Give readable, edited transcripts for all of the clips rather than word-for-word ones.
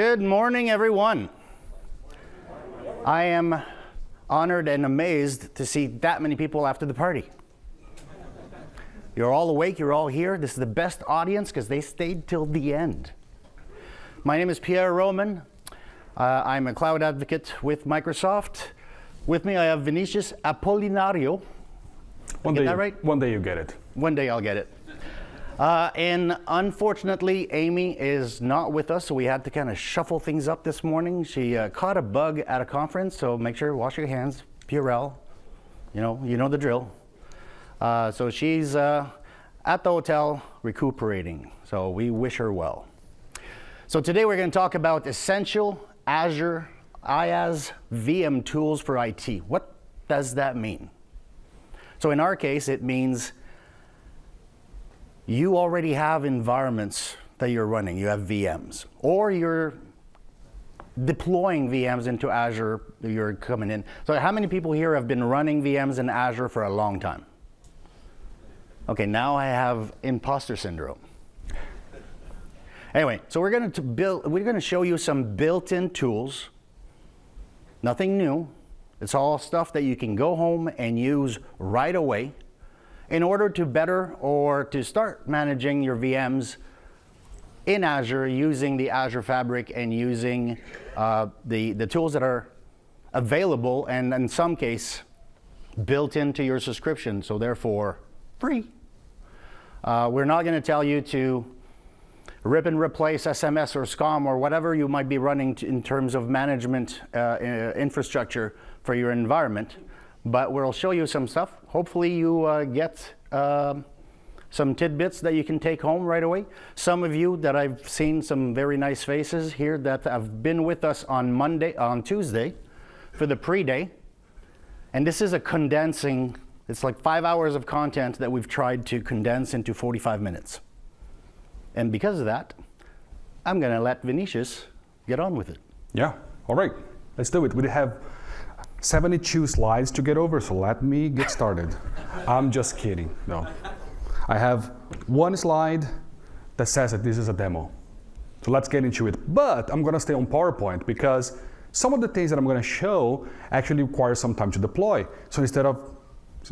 Good morning, everyone. I am honored and amazed to see that many people after the party. You're all awake, you're all here. This is the best audience because they stayed till the end. My name is Pierre Roman. I'm a cloud advocate with Microsoft. With me I have Vinicius Apolinario. One Get that right? One day you get it. One day I'll get it. And unfortunately, Amy is not with us, so we had to kind of shuffle things up this morning. She caught a bug at a conference, so make sure you wash your hands. Purell, you know the drill. So she's at the hotel recuperating, so we wish her well. So today we're going to talk about essential Azure IaaS VM tools for IT. What does that mean? So in our case, it means you already have environments that you're running. You have VMs, or you're deploying VMs into Azure. You're coming in. So how many people here have been running VMs in Azure for a long time? Okay, now I have imposter syndrome. Anyway, so we're going to show you some built-in tools. Nothing new. It's all stuff that you can go home and use right away in order to better or to start managing your VMs in Azure using the Azure Fabric and using the tools that are available and in some case built into your subscription, so therefore free. We're not going to tell you to rip and replace SMS or SCOM or whatever you might be running in terms of management infrastructure for your environment. But we'll show you some stuff. Hopefully you get some tidbits that you can take home right away. Some of you that I've seen some very nice faces here that have been with us on Tuesday for the pre-day. And this is a condensing, it's like 5 hours of content that we've tried to condense into 45 minutes. And because of that, I'm gonna let Vinicius get on with it. Yeah, all right, let's do it. We have 72 slides to get over, so let me get started. I'm just kidding, no. I have one slide that says that this is a demo. So let's get into it. But I'm gonna stay on PowerPoint because some of the things that I'm gonna show actually require some time to deploy. So instead of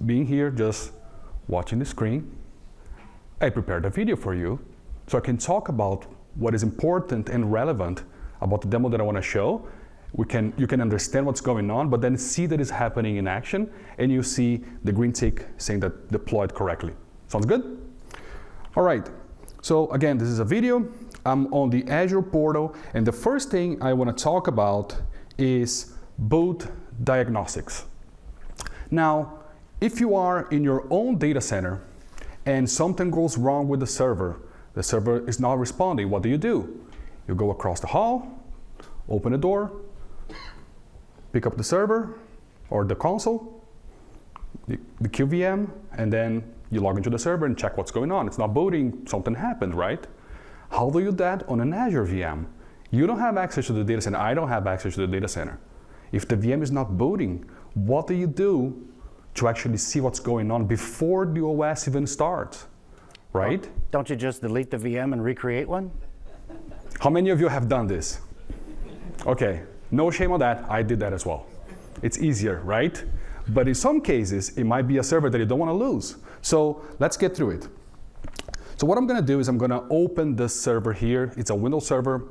being here, just watching the screen, I prepared a video for you so I can talk about what is important and relevant about the demo that I wanna show. You can understand what's going on, but then see that it's happening in action, and you see the green tick saying that deployed correctly. Sounds good? All right, so again, this is a video. I'm on the Azure portal, and the first thing I want to talk about is boot diagnostics. Now, if you are in your own data center and something goes wrong with the server is not responding, what do? You go across the hall, open the door, pick up the server or the console, the QVM, and then you log into the server and check what's going on. It's not booting, something happened, right? How do you do that on an Azure VM? You don't have access to the data center, I don't have access to the data center. If the VM is not booting, what do you do to actually see what's going on before the OS even starts, right? Don't you just delete the VM and recreate one? How many of you have done this? Okay. No shame on that, I did that as well. It's easier, right? But in some cases, it might be a server that you don't want to lose. So let's get through it. So what I'm going to do is I'm going to open this server here. It's a Windows server.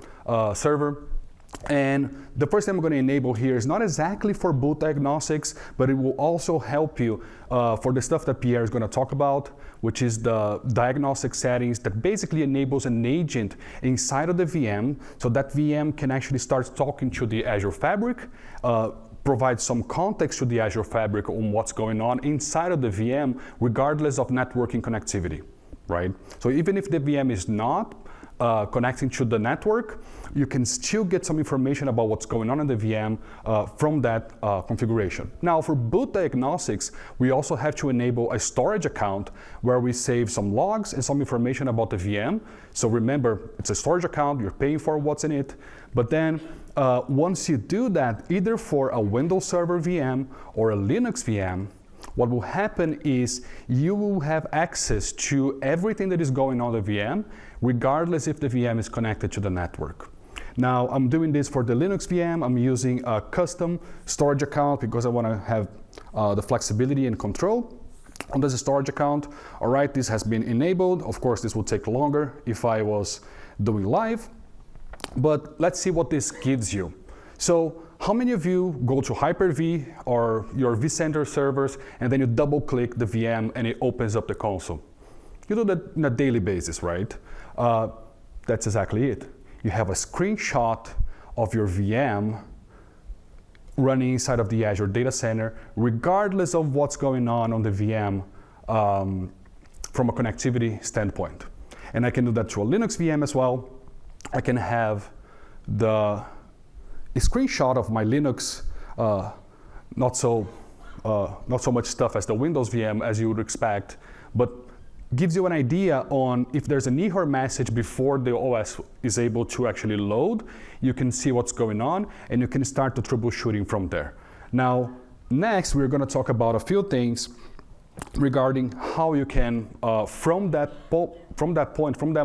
And the first thing I'm going to enable here is not exactly for boot diagnostics, but it will also help you for the stuff that Pierre is going to talk about, which is the diagnostic settings that basically enables an agent inside of the VM, so that VM can actually start talking to the Azure Fabric, provide some context to the Azure Fabric on what's going on inside of the VM, regardless of networking connectivity, right? So even if the VM is not connecting to the network, you can still get some information about what's going on in the VM from that configuration. Now, for boot diagnostics, we also have to enable a storage account where we save some logs and some information about the VM. So remember, it's a storage account, you're paying for what's in it, but then once you do that, either for a Windows Server VM or a Linux VM, what will happen is you will have access to everything that is going on the VM, regardless if the VM is connected to the network. Now, I'm doing this for the Linux VM. I'm using a custom storage account because I want to have the flexibility and control on this storage account. All right, this has been enabled. Of course, this will take longer if I was doing live, but let's see what this gives you. So how many of you go to Hyper-V or your vCenter servers and then you double click the VM and it opens up the console? You do that on a daily basis, right? That's exactly it. You have a screenshot of your VM running inside of the Azure data center, regardless of what's going on the VM from a connectivity standpoint. And I can do that to a Linux VM as well. I can have a screenshot of my Linux, not so much stuff as the Windows VM as you would expect, but gives you an idea on if there's an error message before the OS is able to actually load. You can see what's going on and you can start the troubleshooting from there. Now, next we're going to talk about a few things regarding how you can, from that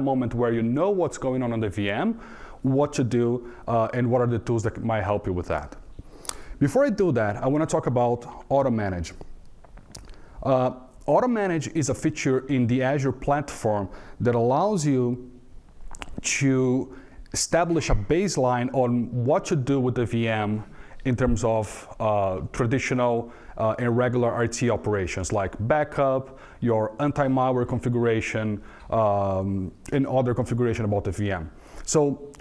moment where you know what's going on the VM, what to do and what are the tools that might help you with that. Before I do that, I want to talk about Auto Manage. Auto Manage is a feature in the Azure platform that allows you to establish a baseline on what to do with the VM in terms of traditional and regular RT operations like backup, your anti-malware configuration, and other configuration about the VM. So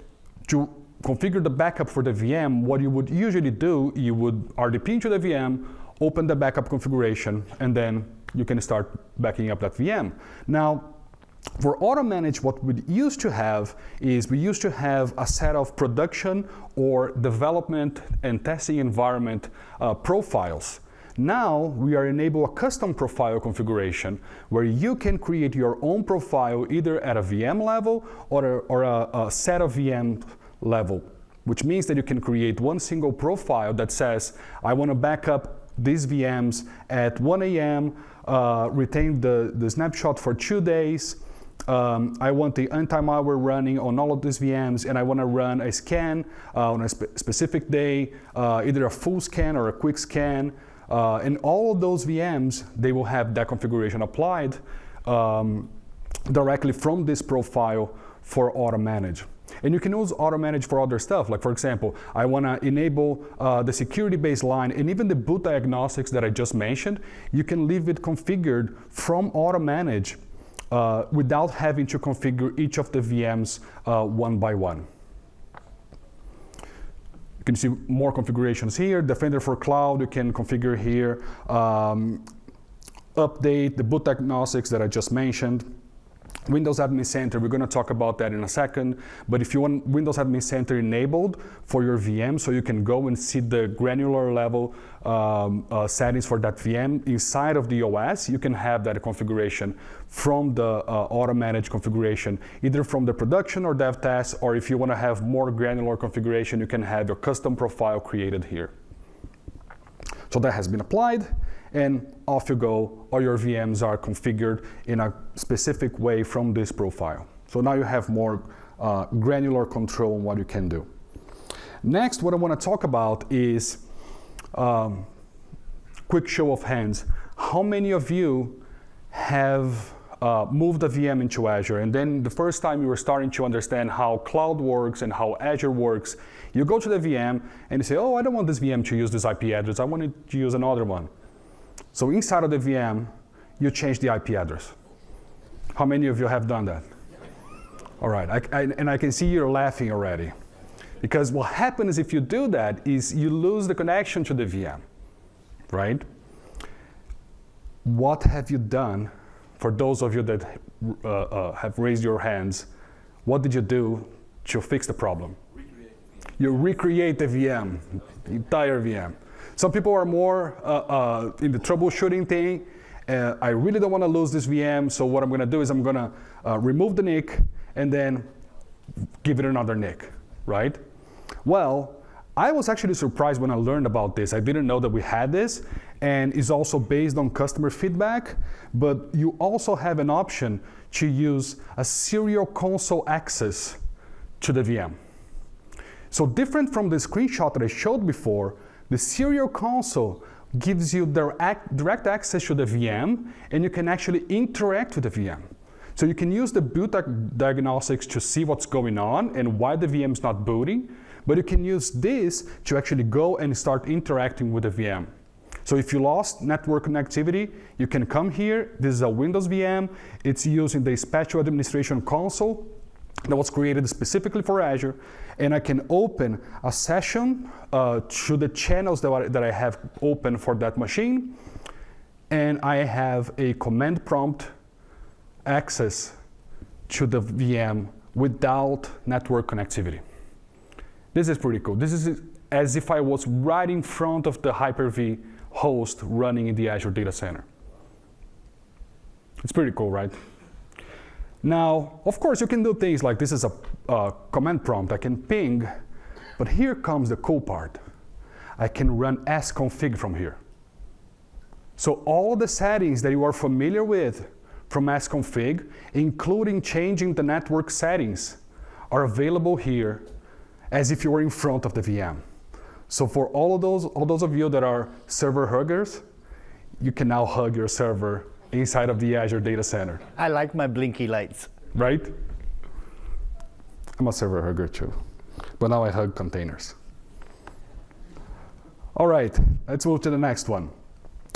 to configure the backup for the VM, what you would usually do, you would RDP into the VM, open the backup configuration, and then you can start backing up that VM. Now, for Auto Manage, what we used to have is we used to have a set of production or development and testing environment profiles. Now, we are enable a custom profile configuration where you can create your own profile either at a VM level or a set of VM level, which means that you can create one single profile that says, I want to back up these VMs at 1 a.m., retain the snapshot for 2 days. I want the anti-malware running on all of these VMs, and I want to run a scan on a specific day, either a full scan or a quick scan. And all of those VMs, they will have that configuration applied directly from this profile for Auto Manage. And you can use Auto Manage for other stuff. Like, for example, I want to enable the security baseline and even the boot diagnostics that I just mentioned. You can leave it configured from Auto Manage without having to configure each of the VMs one by one. You can see more configurations here. Defender for Cloud, you can configure here. Update the boot diagnostics that I just mentioned. Windows Admin Center, we're going to talk about that in a second, but if you want Windows Admin Center enabled for your VM so you can go and see the granular level settings for that VM inside of the OS, you can have that configuration from the Auto Manage configuration, either from the production or dev test, or if you want to have more granular configuration, you can have your custom profile created here. So that has been applied, and off you go. All your VMs are configured in a specific way from this profile. So now you have more granular control on what you can do. Next, what I want to talk about is quick show of hands. How many of you have moved a VM into Azure, and then the first time you were starting to understand how cloud works and how Azure works, you go to the VM and you say, oh, I don't want this VM to use this IP address, I want it to use another one. So inside of the VM, you change the IP address. How many of you have done that? All right, and I can see you're laughing already. Because what happens if you do that is you lose the connection to the VM, right? What have you done? For those of you that have raised your hands, what did you do to fix the problem? You recreate the VM, the entire VM. Some people are more in the troubleshooting thing. I really don't want to lose this VM, so what I'm going to do is I'm going to remove the NIC and then give it another NIC, right? Well, I was actually surprised when I learned about this. I didn't know that we had this, and it's also based on customer feedback, but you also have an option to use a serial console access to the VM. So different from the screenshot that I showed before, the serial console gives you direct access to the VM, and you can actually interact with the VM. So you can use the boot diagnostics to see what's going on and why the VM is not booting, but you can use this to actually go and start interacting with the VM. So if you lost network connectivity, you can come here. This is a Windows VM. It's using the Special Administration Console that was created specifically for Azure, and I can open a session to the channels that I have open for that machine, and I have a command prompt access to the VM without network connectivity. This is pretty cool. This is as if I was right in front of the Hyper-V host running in the Azure data center. It's pretty cool, right? Now, of course, you can do things like this is a command prompt. I can ping, but here comes the cool part. I can run sconfig from here. So all the settings that you are familiar with from sconfig, including changing the network settings, are available here as if you were in front of the VM. So for all those of you that are server huggers, you can now hug your server inside of the Azure data center. I like my blinky lights. Right? I'm a server hugger too, but now I hug containers. All right, let's move to the next one.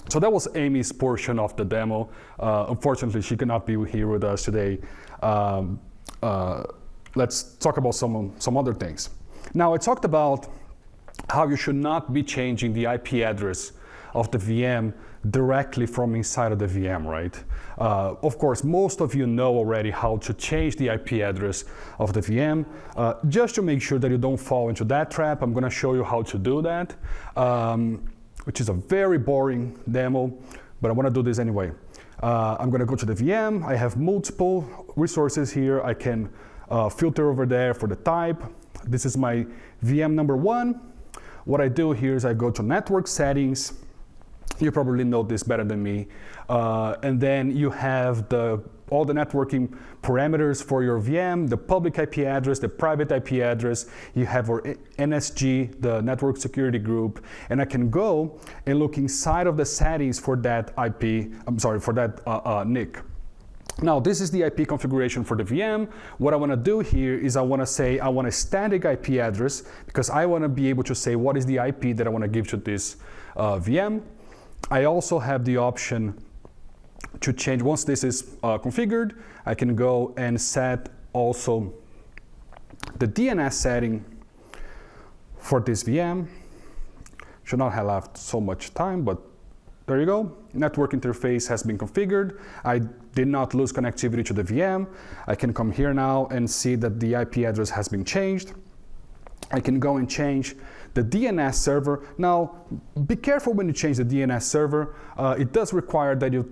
So that was Amy's portion of the demo. Unfortunately, she cannot be here with us today. Let's talk about some other things. Now, I talked about how you should not be changing the IP address of the VM directly from inside of the VM, right? Of course, most of you know already how to change the IP address of the VM. Just to make sure that you don't fall into that trap, I'm gonna show you how to do that, which is a very boring demo, but I wanna do this anyway. I'm gonna go to the VM. I have multiple resources here. I can filter over there for the type. This is my VM number 1. What I do here is I go to network settings. You probably know this better than me. And then you have all the networking parameters for your VM, the public IP address, the private IP address. You have our NSG, the network security group, and I can go and look inside of the settings for that NIC. Now, this is the IP configuration for the VM. What I want to do here is I want to say I want a static IP address because I want to be able to say what is the IP that I want to give to this VM. I also have the option to change, once this is configured, I can go and set also the DNS setting for this VM. Should not have left so much time, but there you go. Network interface has been configured. I did not lose connectivity to the VM. I can come here now and see that the IP address has been changed. I can go and change the DNS server. Now, be careful when you change the DNS server. It does require that you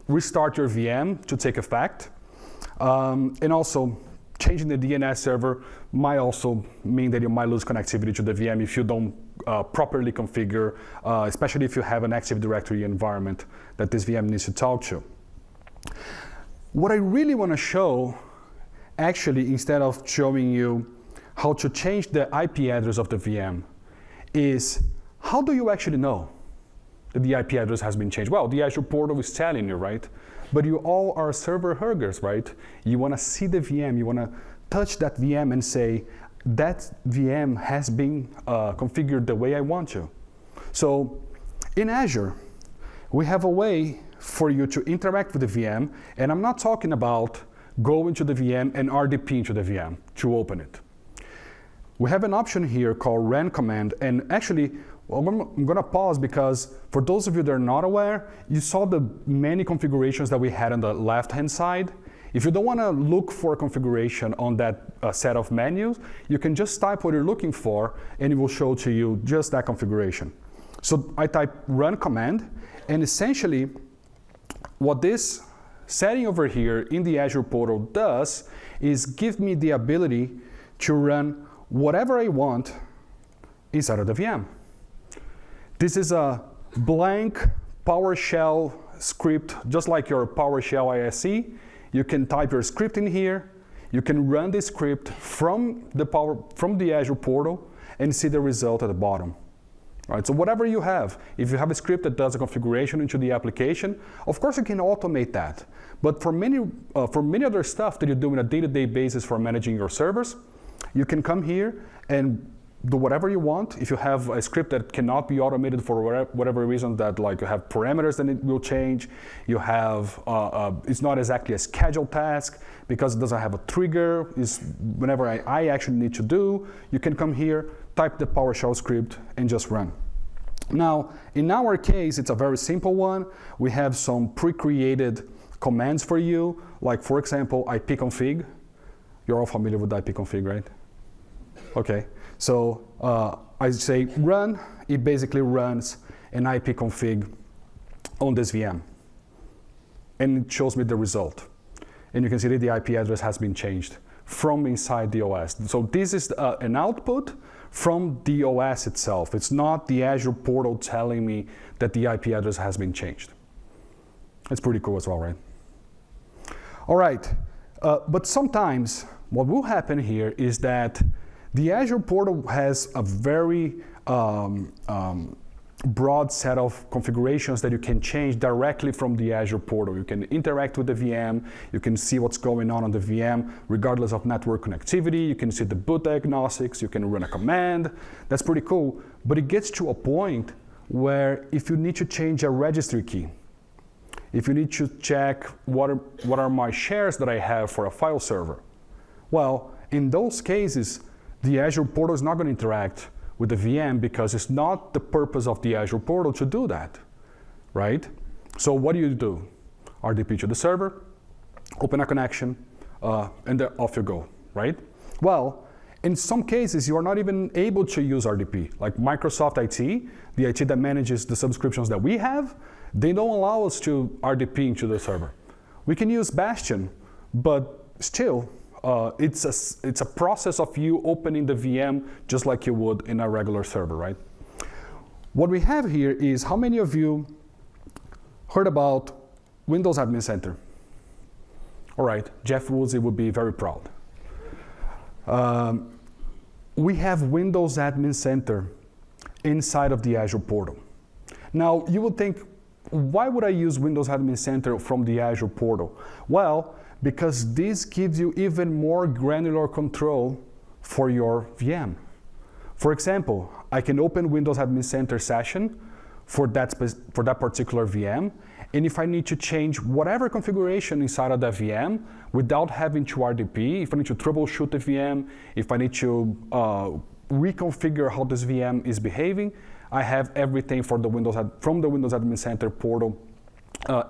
restart your VM to take effect. And also, changing the DNS server might also mean that you might lose connectivity to the VM if you don't properly configure, especially if you have an Active Directory environment that this VM needs to talk to. What I really want to show, actually, instead of showing you how to change the IP address of the VM, is how do you actually know that the IP address has been changed? Well, the Azure portal is telling you, right? But you all are server huggers, right? You want to see the VM, you want to touch that VM and say, that VM has been configured the way I want to. So in Azure, we have a way for you to interact with the VM, and I'm not talking about going to the VM and RDP into the VM to open it. We have an option here called run command, and actually, I'm gonna pause because for those of you that are not aware, you saw the many configurations that we had on the left-hand side. If you don't wanna look for a configuration on that set of menus, you can just type what you're looking for and it will show to you just that configuration. So I type run command, and essentially what this setting over here in the Azure portal does is give me the ability to run whatever I want inside of the VM. This is a blank PowerShell script, just like your PowerShell ISE. You can type your script in here. you can run the script from the Azure portal and see the result at the bottom. Right, so whatever you have, if you have a script that does a configuration into the application, of course you can automate that. But for many other stuff that you do on a day-to-day basis for managing your servers, you can come here and do whatever you want. If you have a script that cannot be automated for whatever reason, that like you have parameters, then it will change. You have, it's not exactly a scheduled task because it doesn't have a trigger. Is whenever I actually need to do, you can come here, type the PowerShell script and just run. Now, in our case, it's a very simple one. We have some pre-created commands for you, like for example, ipconfig. You're all familiar with ipconfig, right? Okay, so I say run, it basically runs an ipconfig on this VM. And it shows me the result. And you can see that the IP address has been changed from inside the OS. So this is an output from the OS itself. It's not the Azure portal telling me that the IP address has been changed. It's pretty cool as well, right? All right, but sometimes what will happen here is that the Azure portal has a very broad set of configurations that you can change directly from the Azure portal. You can interact with the VM, you can see what's going on the VM regardless of network connectivity, you can see the boot diagnostics, you can run a command. That's pretty cool, but it gets to a point where if you need to change a registry key, if you need to check what are my shares that I have for a file server, well, in those cases, the Azure portal is not going to interact with the VM because it's not the purpose of the Azure portal to do that, right? So what do? RDP to the server, open a connection, and then off you go, right? Well, in some cases, you are not even able to use RDP. Like Microsoft IT, the IT that manages the subscriptions that we have, they don't allow us to RDP into the server. We can use Bastion, but still, it's a process of you opening the VM just like you would in a regular server, right? What we have here is, how many of you heard about Windows Admin Center? All right, Jeff Woolsey would be very proud. We have Windows Admin Center inside of the Azure portal. Now, you would think, why would I use Windows Admin Center from the Azure portal? Well, because this gives you even more granular control for your VM. For example, I can open Windows Admin Center session for that particular VM, and if I need to change whatever configuration inside of that VM without having to RDP, if I need to troubleshoot the VM, if I need to reconfigure how this VM is behaving, I have everything from the Windows Admin Center portal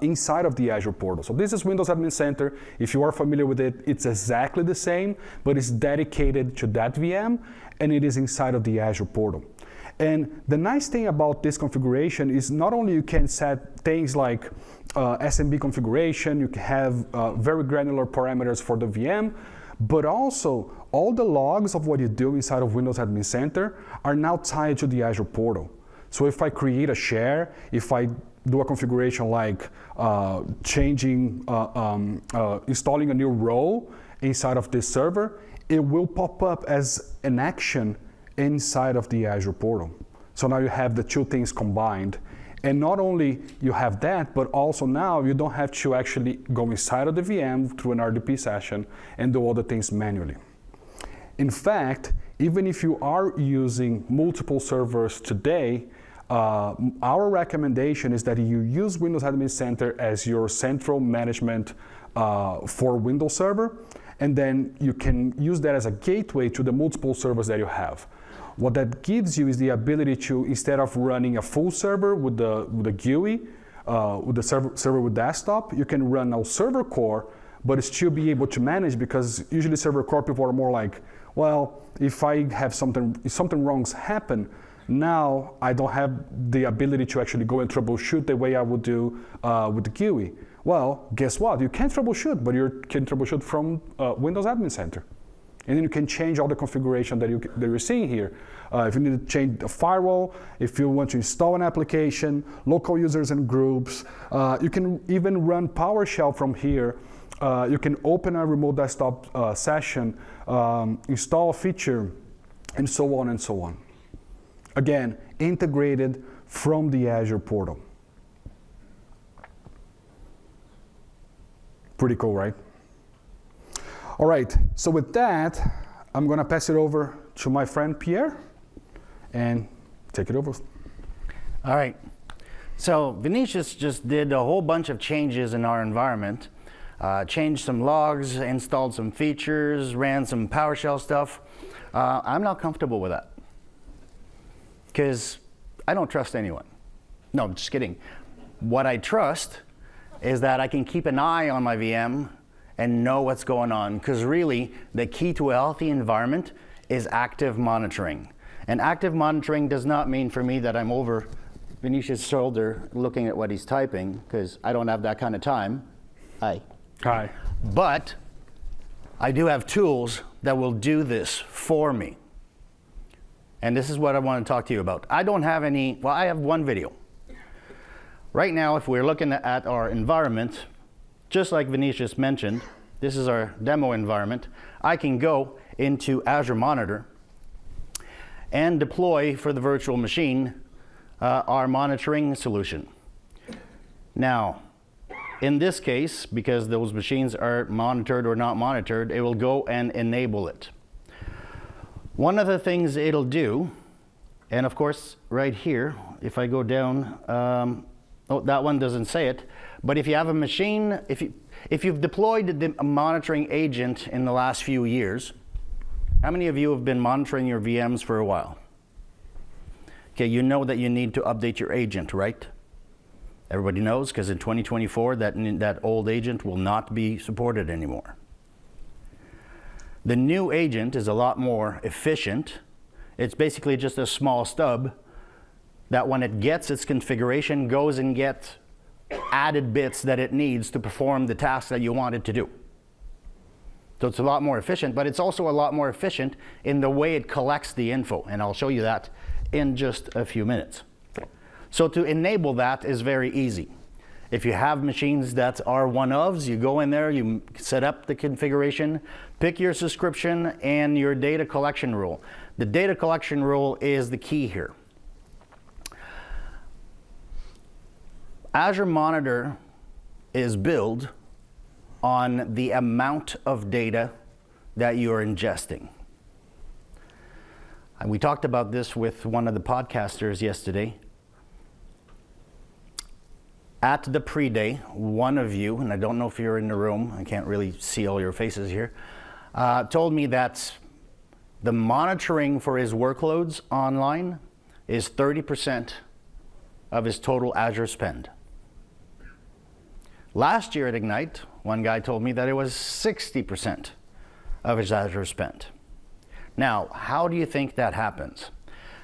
inside of the Azure portal. So this is Windows Admin Center. If you are familiar with it, it's exactly the same, but it's dedicated to that VM, and it is inside of the Azure portal. And the nice thing about this configuration is not only you can set things like SMB configuration, you can have very granular parameters for the VM, but also all the logs of what you do inside of Windows Admin Center are now tied to the Azure portal. So if I create a share, if I do a configuration like installing a new role inside of this server, it will pop up as an action inside of the Azure portal. So now you have the two things combined. And not only you have that, but also now you don't have to actually go inside of the VM through an RDP session and do all the things manually. In fact, even if you are using multiple servers today, our recommendation is that you use Windows Admin Center as your central management for Windows Server, and then you can use that as a gateway to the multiple servers that you have. What that gives you is the ability to, instead of running a full server with the GUI, with the server with desktop, you can run a server core, but still be able to manage, because usually server core people are more like, well, if something wrongs happen, now I don't have the ability to actually go and troubleshoot the way I would do with the GUI. Well, guess what? You can troubleshoot, but you can troubleshoot from Windows Admin Center. And then you can change all the configuration that you're seeing here. If you need to change the firewall, if you want to install an application, local users and groups, you can even run PowerShell from here. You can open a remote desktop session, install a feature, and so on and so on. Again, integrated from the Azure portal. Pretty cool, right? All right, so with that, I'm gonna pass it over to my friend Pierre, and take it over. All right. So Vinicius just did a whole bunch of changes in our environment. Changed some logs, installed some features, ran some PowerShell stuff. I'm not comfortable with that because I don't trust anyone. No, I'm just kidding. What I trust is that I can keep an eye on my VM and know what's going on, because really the key to a healthy environment is active monitoring. And active monitoring does not mean for me that I'm over Vinicius' shoulder looking at what he's typing, because I don't have that kind of time. Hi. Hi. But I do have tools that will do this for me. And this is what I want to talk to you about. I don't have any, well, I have one video. Right now, if we're looking at our environment, just like Vinicius mentioned, this is our demo environment. I can go into Azure Monitor and deploy for the virtual machine our monitoring solution. Now, in this case, because those machines are monitored or not monitored, it will go and enable it. One of the things it'll do, and of course right here, if I go down, oh, that one doesn't say it, but if you have a machine, if you've deployed the monitoring agent in the last few years, how many of you have been monitoring your VMs for a while? Okay, you know that you need to update your agent, right? Everybody knows, because in 2024, that old agent will not be supported anymore. The new agent is a lot more efficient. It's basically just a small stub that when it gets its configuration, goes and gets added bits that it needs to perform the task that you want it to do. So it's a lot more efficient, but it's also a lot more efficient in the way it collects the info, and I'll show you that in just a few minutes. So to enable that is very easy. If you have machines that are one-ofs, you go in there, you set up the configuration, pick your subscription and your data collection rule. The data collection rule is the key here. Azure Monitor is built on the amount of data that you're ingesting. And we talked about this with one of the podcasters yesterday. At the pre-day, one of you, and I don't know if you're in the room, I can't really see all your faces here, told me that the monitoring for his workloads online is 30% of his total Azure spend. Last year at Ignite, one guy told me that it was 60% of his Azure spend. Now, how do you think that happens?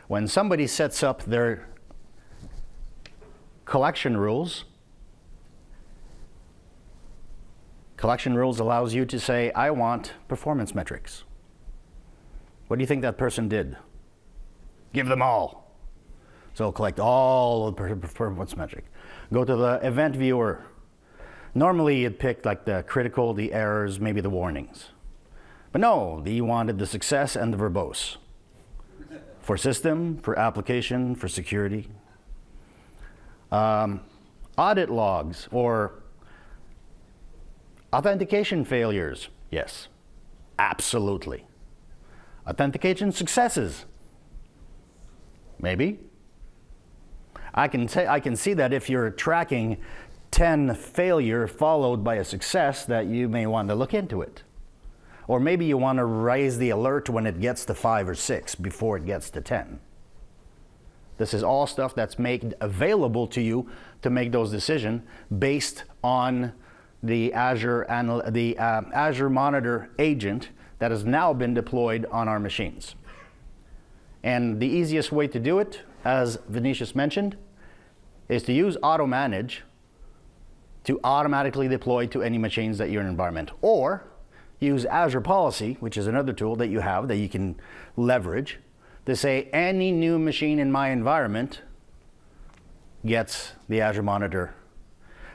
When somebody sets up their collection rules allows you to say, I want performance metrics. What do you think that person did? Give them all. So collect all of the performance metric. Go to the event viewer. Normally you'd pick like the critical, the errors, maybe the warnings. But no, he wanted the success and the verbose. For system, for application, for security. Audit logs or authentication failures. Yes, absolutely. Authentication successes. Maybe. I can see that if you're tracking 10 failure followed by a success, that you may want to look into it. Or maybe you want to raise the alert when it gets to 5 or 6 before it gets to 10. This is all stuff that's made available to you to make those decisions based on the Azure Monitor agent that has now been deployed on our machines. And the easiest way to do it, as Vinicius mentioned, is to use Auto Manage to automatically deploy to any machines that you're in your environment. Or use Azure Policy, which is another tool that you have that you can leverage, to say any new machine in my environment gets the Azure Monitor.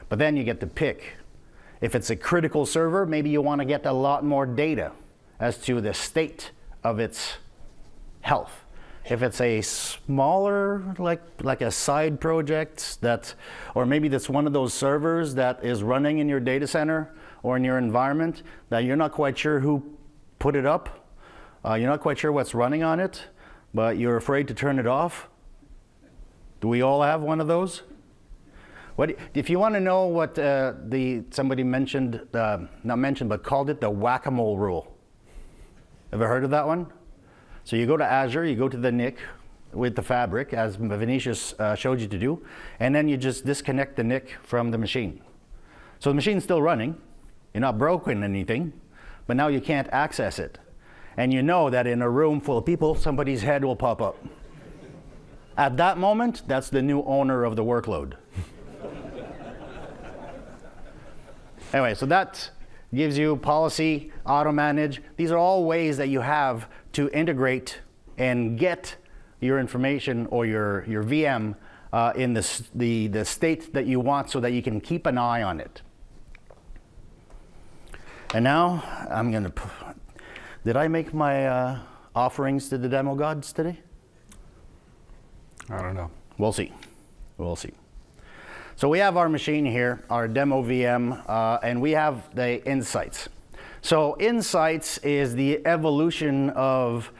But then you get to pick. If it's a critical server, maybe you want to get a lot more data as to the state of its health. If it's a smaller, like a side project that, or maybe that's one of those servers that is running in your data center or in your environment that you're not quite sure who put it up, you're not quite sure what's running on it, but you're afraid to turn it off. Do we all have one of those? What, if you want to know what somebody mentioned, not mentioned, but called it the whack-a-mole rule. Ever heard of that one? So you go to Azure, you go to the NIC with the fabric, as Vinicius showed you to do, and then you just disconnect the NIC from the machine. So the machine's still running, you're not broken anything, but now you can't access it. And you know that in a room full of people, somebody's head will pop up. At that moment, that's the new owner of the workload. Anyway, so that gives you policy, auto manage. These are all ways that you have to integrate and get your information or your VM in the state that you want so that you can keep an eye on it. And now I'm going to, did I make my offerings to the demo gods today? I don't know. We'll see. We'll see. So we have our machine here, our demo VM, and we have the Insights. So Insights is the evolution of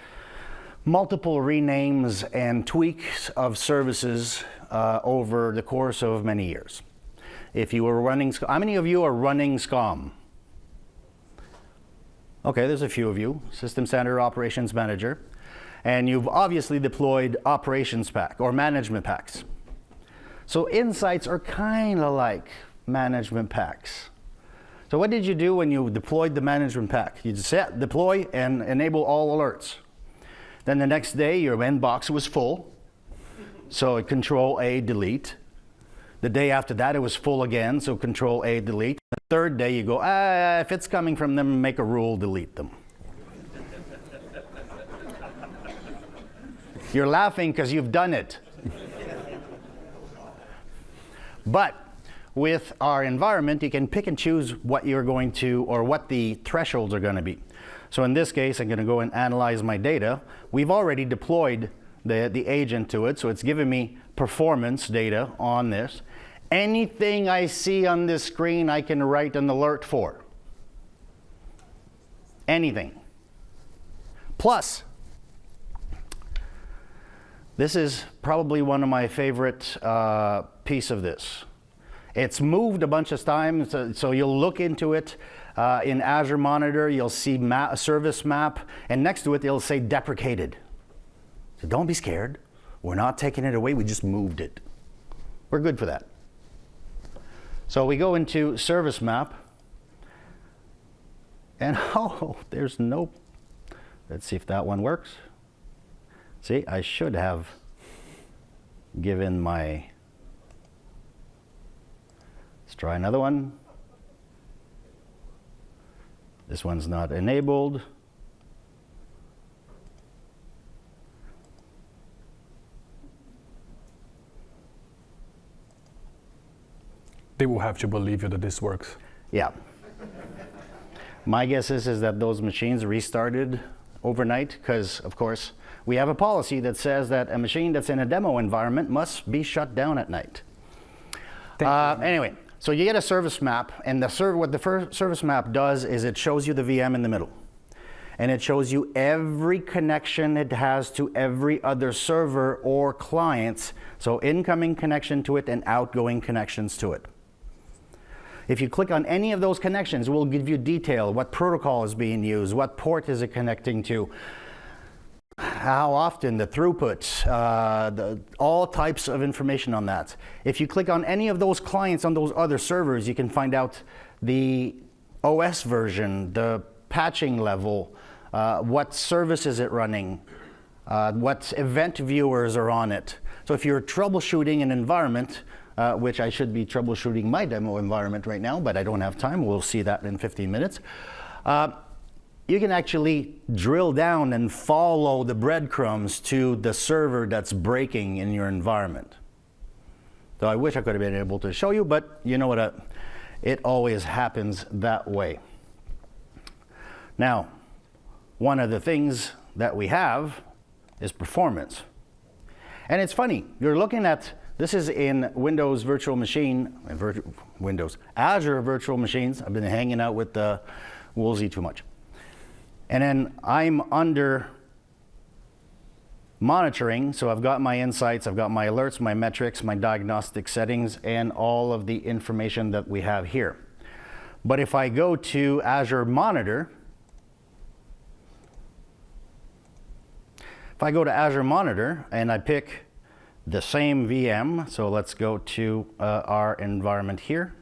multiple renames and tweaks of services over the course of many years. If you were running, how many of you are running SCOM? Okay, there's a few of you, System Center Operations Manager. And you've obviously deployed Operations Pack or Management Packs. So Insights are kind of like management packs. So what did you do when you deployed the management pack? You just set, deploy, and enable all alerts. Then the next day, your inbox was full. So Control-A, delete. The day after that, it was full again, so Control-A, delete. The third day, you go, if it's coming from them, make a rule, delete them. You're laughing because you've done it. But with our environment, you can pick and choose what you're going to, or what the thresholds are going to be. So in this case, I'm going to go and analyze my data. We've already deployed the agent to it, so it's giving me performance data on this. Anything I see on this screen, I can write an alert for. Anything. Plus, this is probably one of my favorite piece of this. It's moved a bunch of times, so you'll look into it in Azure Monitor, you'll see a service map, and next to it, it'll say deprecated. So don't be scared. We're not taking it away, we just moved it. We're good for that. So we go into service map, and oh, there's no, let's see if that one works. See, I should have given my, let's try another one. This one's not enabled. They will have to believe you that this works. Yeah. My guess is that those machines restarted overnight because, of course, we have a policy that says that a machine that's in a demo environment must be shut down at night. Anyway, so you get a service map, and what the service map does is it shows you the VM in the middle. And it shows you every connection it has to every other server or clients, so incoming connection to it and outgoing connections to it. If you click on any of those connections, it will give you detail, what protocol is being used, what port is it connecting to, how often, the throughput, all types of information on that. If you click on any of those clients on those other servers, you can find out the OS version, the patching level, what service is it running, what event viewers are on it. So if you're troubleshooting an environment, which I should be troubleshooting my demo environment right now, but I don't have time, we'll see that in 15 minutes. you can actually drill down and follow the breadcrumbs to the server that's breaking in your environment. So I wish I could have been able to show you, but you know what? It always happens that way. Now, one of the things that we have is performance. And it's funny, you're looking at, this is in Windows Virtual Machine, Azure Virtual Machines. I've been hanging out with Woolsey too much. And then I'm under monitoring, so I've got my insights, I've got my alerts, my metrics, my diagnostic settings, and all of the information that we have here. But if I go to Azure Monitor, and I pick the same VM, so let's go to our environment here,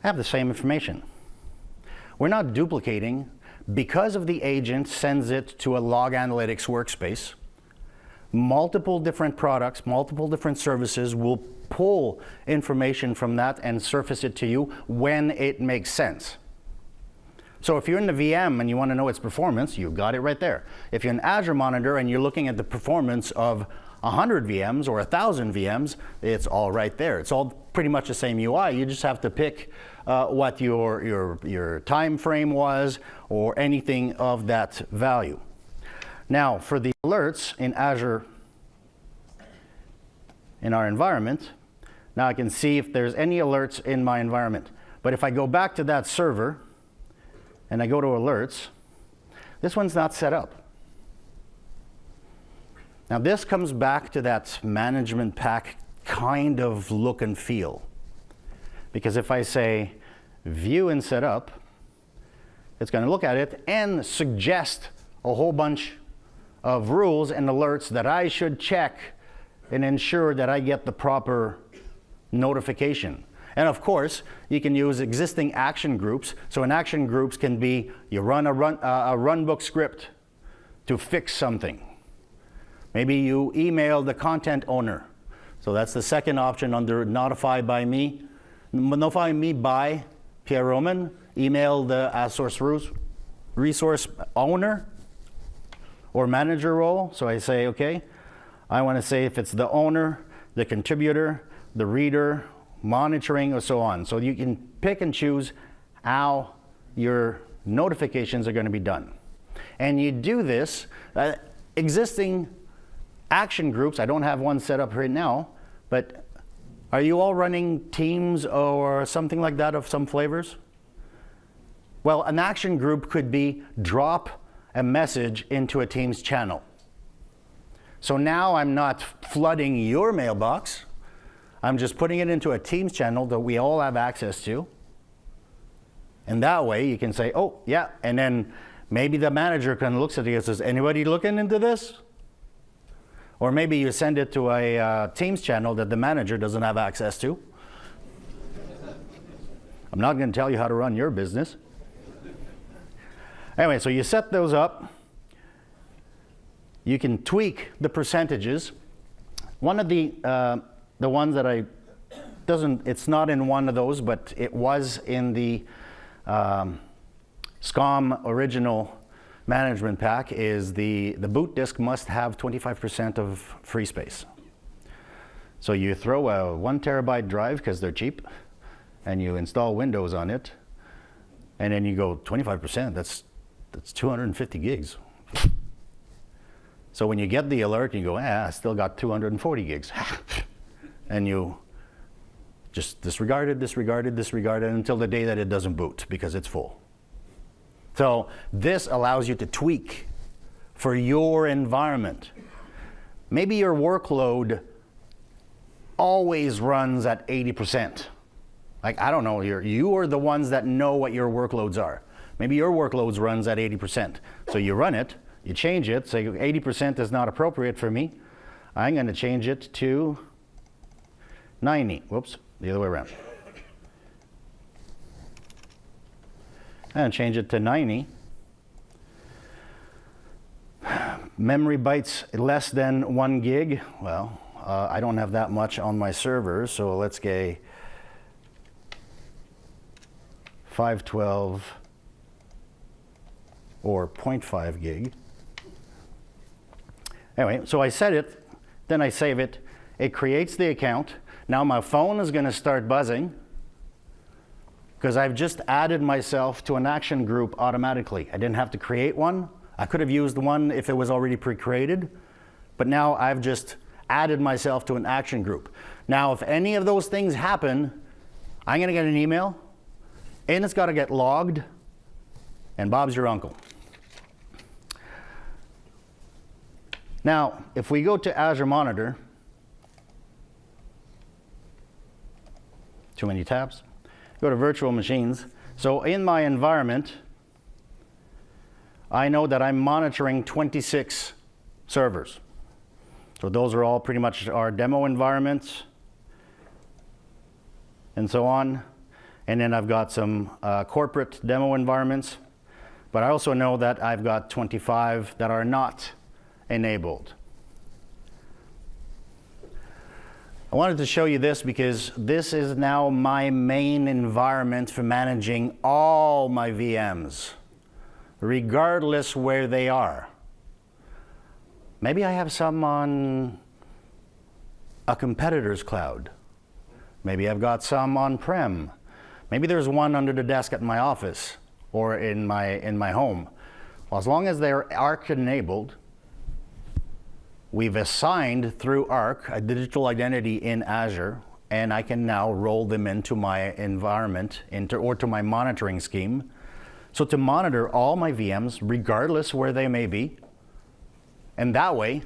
I have the same information. We're not duplicating. Because of the agent sends it to a log analytics workspace, multiple different products, multiple different services will pull information from that and surface it to you when it makes sense. So if you're in the VM and you want to know its performance, you've got it right there. If you're in Azure Monitor and you're looking at the performance of 100 VMs or 1,000 VMs, it's all right there. It's all pretty much the same UI. You just have to pick what your time frame was or anything of that value. Now, for the alerts in Azure, in our environment, now I can see if there's any alerts in my environment. But if I go back to that server and I go to alerts, this one's not set up. Now this comes back to that management pack kind of look and feel. Because if I say view and set up, it's going to look at it and suggest a whole bunch of rules and alerts that I should check and ensure that I get the proper notification. And of course, you can use existing action groups. So in action groups can be you run a runbook script to fix something. Maybe you email the content owner. So that's the second option under notify by me. Notify me by Pierre Roman. Email the ASOS resource owner or manager role. So I say, okay, I want to say if it's the owner, the contributor, the reader, monitoring, or so on. So you can pick and choose how your notifications are going to be done. And you do this, existing action groups, I don't have one set up right now, but are you all running Teams or something like that of some flavors? Well, an action group could be drop a message into a Teams channel. So now I'm not flooding your mailbox. I'm just putting it into a Teams channel that we all have access to. And that way you can say, oh, yeah, and then maybe the manager can look at it and says, anybody looking into this? Or maybe you send it to a Teams channel that the manager doesn't have access to. I'm not going to tell you how to run your business. Anyway, so you set those up. You can tweak the percentages. One of the ones that it's not in one of those, but it was in the SCOM original management pack is the boot disk must have 25% of free space. So you throw a 1 terabyte drive because they're cheap and you install Windows on it and then you go 25%, that's 250 gigs. So when you get the alert, you go, I still got 240 gigs. And you just disregard it until the day that it doesn't boot because it's full. So this allows you to tweak for your environment. Maybe your workload always runs at 80%. Like, I don't know, you are the ones that know what your workloads are. Maybe your workloads runs at 80%. So you run it, you change it, say 80% is not appropriate for me. I'm going to change it to 90. Whoops, the other way around. And change it to 90. Memory bytes less than 1 gig. Well, I don't have that much on my server, so let's get 512 or 0.5 gig. Anyway, so I set it, then I save it. It creates the account. Now my phone is going to start buzzing because I've just added myself to an action group automatically. I didn't have to create one. I could have used one if it was already pre-created, but now I've just added myself to an action group. Now, if any of those things happen, I'm going to get an email, and it's got to get logged, and Bob's your uncle. Now, if we go to Azure Monitor, too many tabs, go to virtual machines. So in my environment, I know that I'm monitoring 26 servers. So those are all pretty much our demo environments and so on. And then I've got some corporate demo environments. But I also know that I've got 25 that are not enabled. I wanted to show you this because this is now my main environment for managing all my VMs, regardless where they are. Maybe I have some on a competitor's cloud. Maybe I've got some on-prem. Maybe there's one under the desk at my office or in my home. Well, as long as they're Arc enabled, we've assigned through Arc a digital identity in Azure, and I can now roll them into my environment or to my monitoring scheme. So to monitor all my VMs, regardless where they may be, and that way,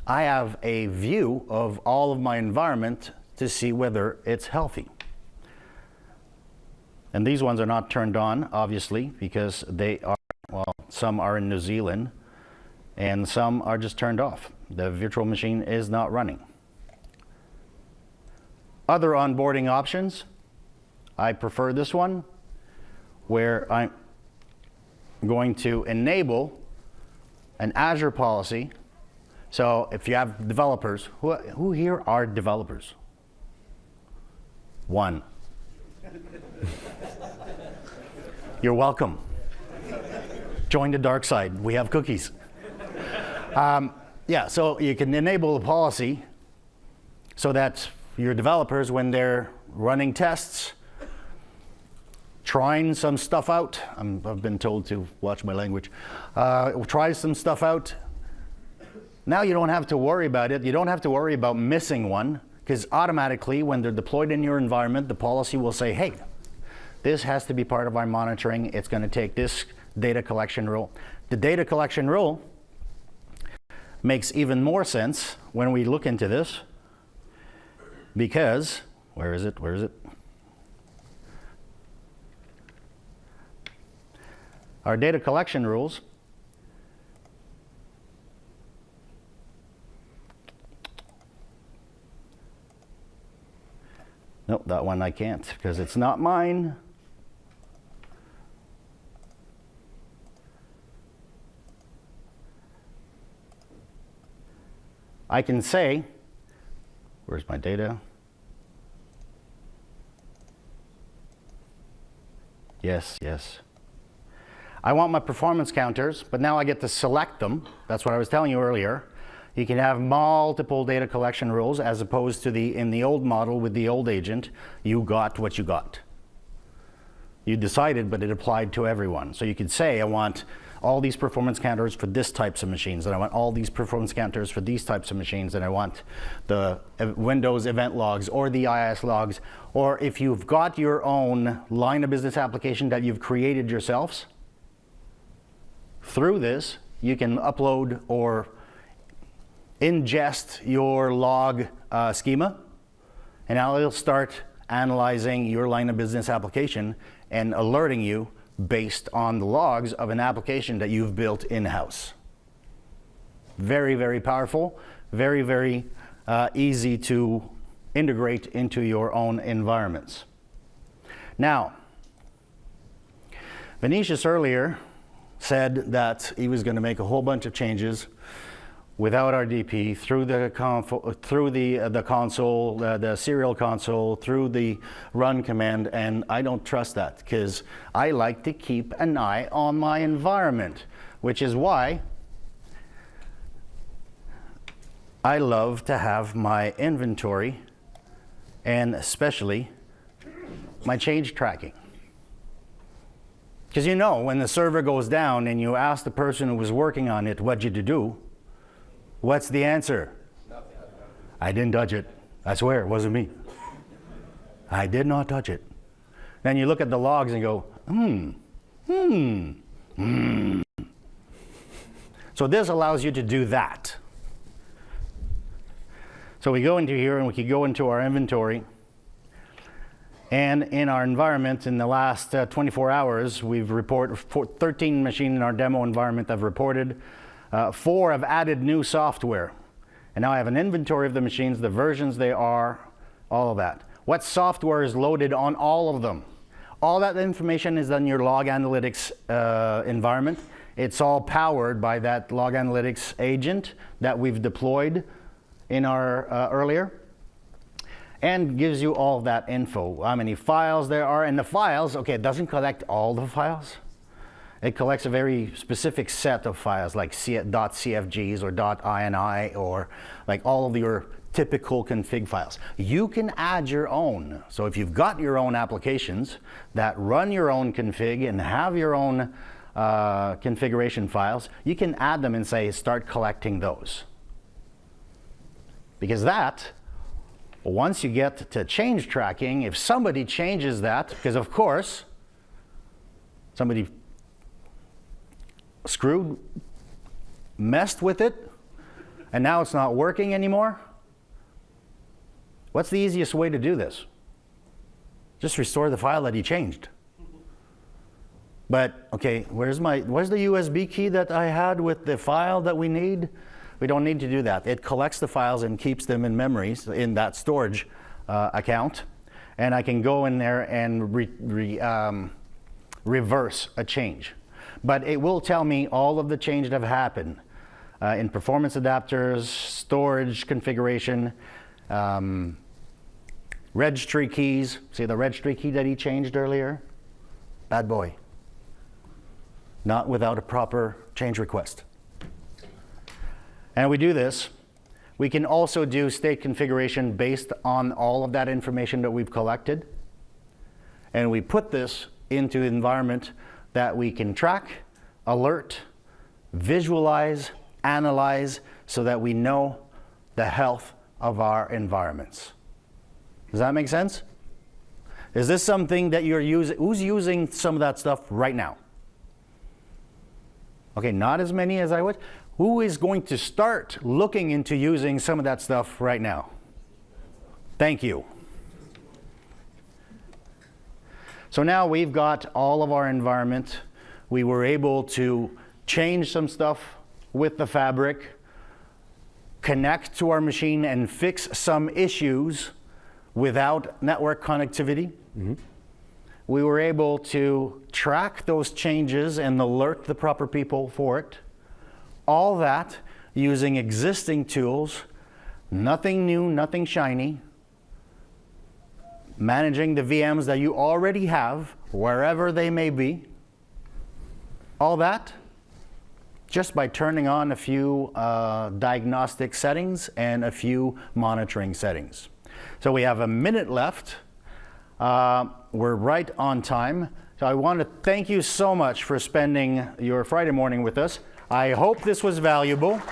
I have a view of all of my environment to see whether it's healthy. And these ones are not turned on, obviously, because they are, well, some are in New Zealand, and some are just turned off. The virtual machine is not running. Other onboarding options, I prefer this one, where I'm going to enable an Azure policy. So if you have developers, who here are developers? One. You're welcome. Join the dark side. We have cookies. Yeah, so you can enable a policy so that your developers, when they're running tests, trying some stuff out, I've been told to watch my language, try some stuff out. Now you don't have to worry about it. You don't have to worry about missing one, because automatically when they're deployed in your environment, the policy will say, hey, this has to be part of our monitoring. It's going to take this data collection rule. The data collection rule makes even more sense when we look into this, because, where is it? Our data collection rules nope, that one I can't because it's not mine. I can say, where's my data? Yes. I want my performance counters, but now I get to select them. That's what I was telling you earlier. You can have multiple data collection rules as opposed to in the old model with the old agent, you got what you got. You decided, but it applied to everyone. So you could say, I want all these performance counters for this types of machines, and I want all these performance counters for these types of machines, and I want the Windows event logs or the IIS logs, or if you've got your own line of business application that you've created yourselves, through this, you can upload or ingest your log schema, and now it'll start analyzing your line of business application and alerting you based on the logs of an application that you've built in-house. Very, very powerful, very, very easy to integrate into your own environments. Now, Vinicius earlier said that he was going to make a whole bunch of changes without RDP through the console, the serial console, through the run command, and I don't trust that because I like to keep an eye on my environment, which is why I love to have my inventory and especially my change tracking. Because you know, when the server goes down and you ask the person who was working on it, what'd you do? What's the answer? Nothing. I didn't touch it. I swear, it wasn't me. I did not touch it. Then you look at the logs and go, So this allows you to do that. So we go into here and we can go into our inventory. And in our environment, in the last 24 hours, we've reported 13 machines in our demo environment have reported. 4 have added new software. And now I have an inventory of the machines, the versions they are, all of that. What software is loaded on all of them? All that information is in your log analytics environment. It's all powered by that log analytics agent that we've deployed in our earlier. And gives you all that info, how many files there are. And the files, okay, it doesn't collect all the files. It collects a very specific set of files like .cfgs or .ini or like all of your typical config files. You can add your own. So if you've got your own applications that run your own config and have your own configuration files, you can add them and say, start collecting those. Because that, once you get to change tracking, if somebody changes that, because of course, somebody messed with it, and now it's not working anymore, what's the easiest way to do this? Just restore the file that he changed. But, okay, where's the USB key that I had with the file that we need? We don't need to do that. It collects the files and keeps them in memories in that storage account. And I can go in there and reverse a change. But it will tell me all of the changes that have happened in performance adapters, storage configuration, registry keys. See the registry key that he changed earlier? Bad boy. Not without a proper change request. And we do this. We can also do state configuration based on all of that information that we've collected. And we put this into an environment that we can track, alert, visualize, analyze, so that we know the health of our environments. Does that make sense? Is this something that you're using? Who's using some of that stuff right now? Okay, not as many as I would. Who is going to start looking into using some of that stuff right now? Thank you. So now we've got all of our environment. We were able to change some stuff with the fabric, connect to our machine and fix some issues without network connectivity. Mm-hmm. We were able to track those changes and alert the proper people for it. All that using existing tools, nothing new, nothing shiny. Managing the VMs that you already have, wherever they may be. All that just by turning on a few diagnostic settings and a few monitoring settings. So we have a minute left. We're right on time. So I want to thank you so much for spending your Friday morning with us. I hope this was valuable.